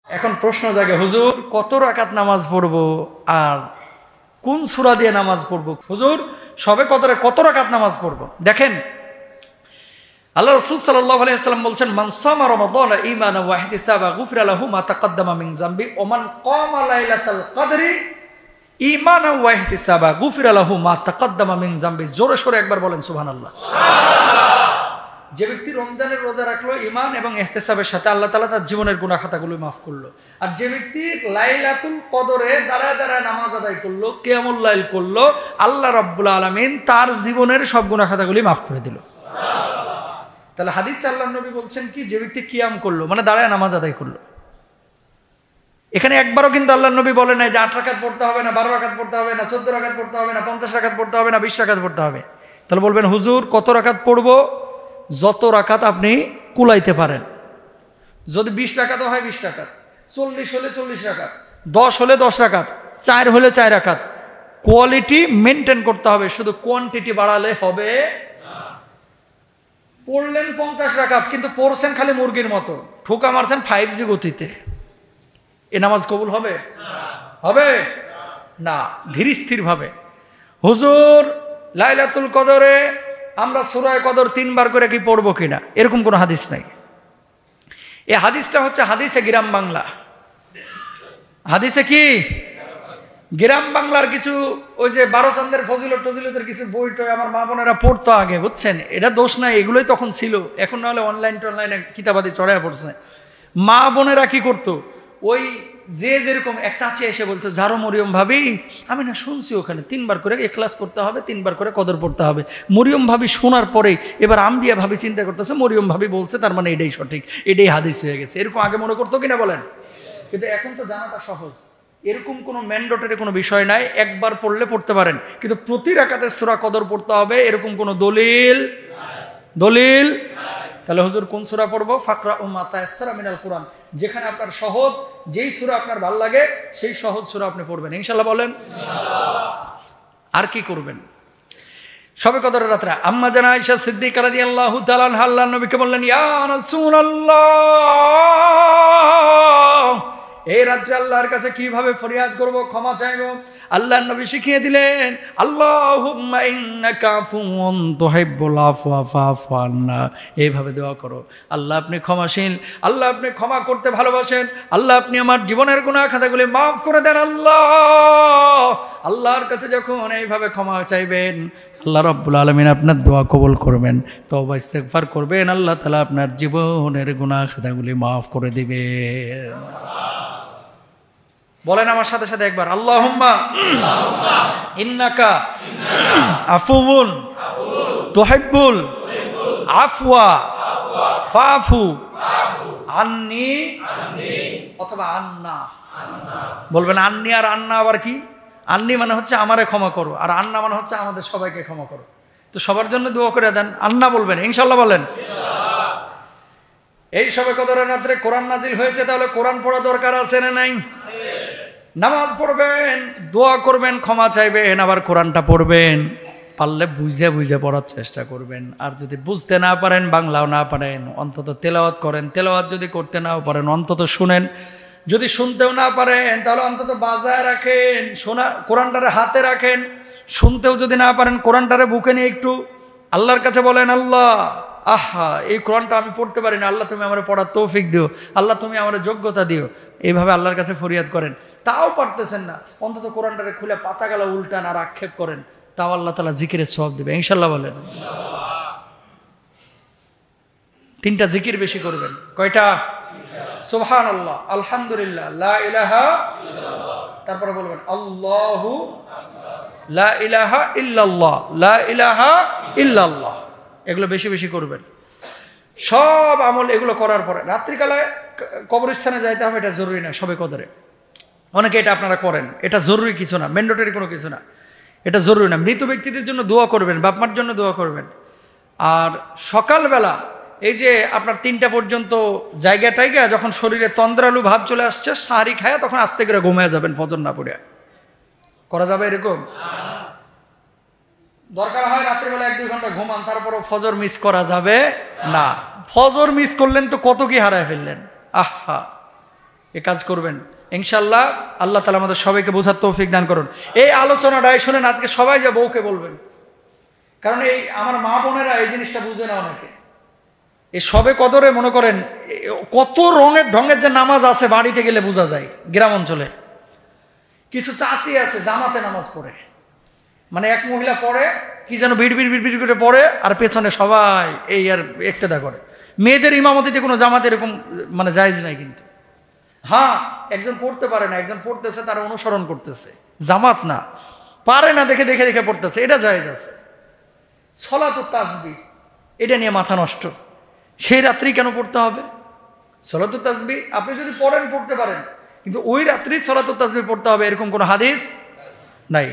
এখন প্রশ্ন জাগে, হুজুর কত রাকাত নামাজ পড়বো আর কোন সূরা দিয়ে নামাজ পড়বো? হুজুর সবে কত রাকাত নামাজ পড়বো? দেখেন, আল্লাহ রাসূল সাল্লাল্লাহু আলাইহি ওয়াসাল্লাম বলছেন, মান সামা রমাদান ঈমানান ওয়া ইহতিসাবান গুফিরা লাহু মা তাকাদ্দামা মিন যামবি ওয়া মান কামা লাইলাতাল কদরি ঈমানান ওয়া ইহতিসাবান গুফিরা লাহু মা তাকাদ্দামা মিন যামবি। জোরে সোরে একবার বলেন সুবহানাল্লাহ। যে ব্যক্তি রমজানের রোজা রাখলো ঈমান এবং ইহতিসাবের সাথে, আল্লাহ তাআলা তার জীবনের গুনাহ খাতাগুলো মাফ করলো। আর যে ব্যক্তি লাইলাতুল কদরে দাঁড়ায় দাঁড়ায় নামাজ আদায় করলো, কিয়ামুল লাইল করলো, আল্লাহ রাব্বুল আলামিন তার জীবনের সব গুনাহ খাতাগুলি মাফ করে দিল। তাহলে হাদিসে আল্লাহর নবী বলছেন কি, যে ব্যক্তি কিয়াম করলো মানে দাঁড়ায় নামাজ আদায় করলো। এখানে একবারও কিন্তু আল্লাহর নবী বলে নাই যে 8 রাকাত পড়তে হবে না, 12 রাকাত পড়তে হবে না, 14 রাকাত পড়তে হবে না, 50 রাকাত পড়তে হবে না, 20 রাকাত পড়তে হবে। তাহলে বলবেন, হুজুর কত রাকাত পড়বো? যত রাকাত আপনি কুলাইতে পারেন। যদি 20 রাকাত হয় 20 রাকাত, 40 হলে 40 রাকাত, 10 হলে 10 রাকাত, 4 হলে 4 রাকাত। কোয়ালিটি মেনটেন করতে হবে, শুধু কোয়ান্টিটি বাড়ালে হবে না। পড়লেন 50 রাকাত কিন্তু পড়ছেন খালি মুরগির মতো, ঠোকা মারছেন 5G গতিতে, এ নামাজ কবুল হবে? হবে না। ধীর স্থির ভাবে, হুজুর লাইলাতুল কদরে আমরা সূরা কদর 3 বার করে কি পড়বো কিনা, এরকম কোনো হাদিস নাই। এই হাদিসটা হচ্ছে হাদিসে গ্রাম বাংলা। হাদিসে কি গ্রাম বাংলার কিছু ওই যে 12 চাঁদের ফজিলতের কিছু বই টই আমার মা বোনেরা পড়তো আগে, বুঝছেন? এটা দোষ নাই, এগুলোই তখন ছিল। এখন না হলে অনলাইনে কিতাবাদি চড়াইয়া পড়ছে। মা বোনেরা কি করতো, ওই যে যেরকম এক চাচি এসে বলতো, যারো মরিয়ম ভাবি, আমি না শুনছি ওখানে 3 বার করে ইখলাস করতে হবে, 3 বার করে কদর পড়তে হবে। মরিয়ম ভাবি শোনার পরে এবার আম্বিয়া ভাবি চিন্তা করতেছে, মরিয়ম ভাবি বলছে, তার মানে এটাই সঠিক, এটাই হাদিস হয়ে গেছে। এরকম আগে মনে করতো কিনা বলেন? কিন্তু এখন তো জানাটা সহজ, এরকম কোনো ম্যান্ডেটরি কোনো বিষয় নাই। একবার পড়লে পড়তে পারেন, কিন্তু প্রতি রাকাতে সূরা কদর পড়তে হবে এরকম কোনো দলিল। তাহলে হুজুর কোন সূরা পড়বো? ফাকরাউ মা তায়াসসারা মিনাল কুরআন। যেখানে আপনার সহজ, যেই সূরা আপনার ভালো লাগে সেই সহজ সূরা আপনি পড়বেন ইনশাআল্লাহ। বলেন আর কি করবেন? শবে কদরের রাতে আম্মা জানা আয়েশা সিদ্দিকা রাদিয়াল্লাহু তাআলা আনহা আল্লাহর নবীকে বললেন, ইয়া রাসূলুল্লাহ, এই রাত্রে আল্লাহর কাছে কিভাবে ফরিয়াদ করব, ক্ষমা চাইব? আল্লাহর নবী শিখিয়ে দিলেন, আল্লাহুম্মা ইন্নাকা আফুউন তুহিব্বুল আফওয়া ফাআফু আন্না। এইভাবে দোয়া করো, আল্লাহ আপনি ক্ষমাশীল, আল্লাহ আপনি ক্ষমা করতে ভালোবাসেন, আল্লাহ আপনি আমার জীবনের গুনাহ খাতাগুলি মাফ করে দেন। আল্লাহর কাছে যখন এইভাবে ক্ষমা চাইবেন, আল্লাহ রাব্বুল আলামিন আপনার দোয়া কবুল করবেন, তওবা ইস্তেগফার করবেন, আল্লাহ তাআলা আপনার জীবনের গুনাহ খাতাগুলি মাফ করে দিবেন। বলেন আমার সাথে সাথে একবার, আল্লাহুম্মা ইন্নাকা আফুউন তুহিব্বুল আফওয়া ফাআফু আন্নি, অথবা আন্না। বলবেন আন্নি আর আন্না আবার কি? আন্নি মানে হচ্ছে আমারে ক্ষমা করো, আর আন্না মানে হচ্ছে আমাদের সবাইকে ক্ষমা করো। তো সবার জন্য দোয়া করে দেন, আন্না বলবেন ইনশাআল্লাহ। বলেন এই শবে কদরের রাতে কোরআন নাজিল হয়েছে, তাহলে কোরআন পড়া দরকার আছে না নাই? নামাজ পড়বেন, দোয়া করবেন, ক্ষমা চাইবেন, আবার কোরআনটা পড়বেন। পারলে বুঝে বুঝে পড়ার চেষ্টা করবেন। আর যদি বুঝতে না পারেন, বাংলাও না পারেন, অন্তত তেলাওয়াত করেন। তেলাওয়াত যদি করতে নাও পারেন, অন্তত শুনেন। যদি শুনতেও না পারেন, তাহলে অন্তত বাজায় রাখেন, শোনা কোরআনটারে হাতে রাখেন। শুনতেও যদি না পারেন, কোরআনটারে বুকে নিয়ে একটু আল্লাহর কাছে বলেন, আল্লাহ আহা এই কোরআনটা আমি পড়তে পারি না, আল্লাহ তুমি আমার পড়ার তৌফিক দিও, আল্লাহ তুমি আমার যোগ্যতা দিও। এইভাবে আল্লাহর কাছে ফরিয়াদ করেন। তাও পারতেছেন না, অন্তত কোরআনটারে খুলে পাতাগুলো উল্টান আর আক্ষেপ করেন, তাও আল্লাহ তাআলা জিকিরের সওয়াব দিবে ইনশাআল্লাহ। বলেন 3টা জিকির বেশি করবেন। কয়টা? সুবহানাল্লাহ, আলহামদুলিল্লাহ, লা ইলাহা ইল্লাল্লাহ। তারপরে বলবেন আল্লাহু লা ইলাহা ইল্লাল্লাহ, লা ইলাহা ইল্লাল্লাহ। এগুলো বেশি বেশি করবেন। সব আমল এগুলো করার পরে রাত্রিকালে কবরস্থানে যাইতে হবে, এটা জরুরি না শবে কদরে। অনেকে এটা আপনারা করেন, এটা জরুরি কিছু না, ম্যান্ডেটরি কোনো কিছু না, এটা জরুরি না। মৃত ব্যক্তিদের জন্য দোয়া করবেন, বাপ মার জন্য দোয়া করবেন। আর সকালবেলা এই যে আপনার 3টা পর্যন্ত জায়গাটাইগা যখন শরীরে তন্দ্রালু ভাব চলে আসছে, সাহারি খায়া তখন আস্তে করে ঘুমিয়ে যাবেন, ফজর না পড়ে। করা যাবে এরকম? দরকার হয় রাত্রিবেলা 1-2 ঘন্টা ঘুমান, তারপরও ফজর মিস করা যাবে না। ফজর মিস করলেন তো কত কি হারায় ফেললেন। আহা, এ কাজ করবেন ইনশাআল্লাহ। আল্লাহ তাআলা আমাদের সবাইকে বোঝার তৌফিক দান করুন। এই আলোচনাটাই শুনেন, আজকে সবাই যে বউকে বলবেন, কারণ এই আমার মা বোনেরা এই জিনিসটা বুঝে না অনেকে। এই সবে কদরে মনে করেন কত ঢঙের যে নামাজ আছে বাড়িতে গেলে বোঝা যায়। গ্রাম অঞ্চলে কিছু চাষি আছে জামাতে নামাজ পড়ে, মানে এক মহিলা পড়ে কি যেন বিড় করে পড়ে, আর পেছনে সবাই এই আর একটেদা করে। মেয়েদের ইমামতিতে কোনো জামাতে এরকম মানে জায়েজ নাই। কিন্তু হ্যাঁ, একজন পড়তে পারে না, একজন পড়তেছে, তারা অনুসরণ করতেছে, জামাত না, পারে না দেখে দেখে দেখে পড়তেছে, এটা জায়েজ আছে। সলাতুত তাসবিহ এটা নিয়ে মাথা নষ্ট। সেই রাত্রি কেন পড়তে হবে? সলাতুত তাসবিহ আপনি যদি পড়েন পড়তে পারেন, কিন্তু ওই রাত্রি সলাতুত তাসবিহ পড়তে হবে এরকম কোনো হাদিস নাই।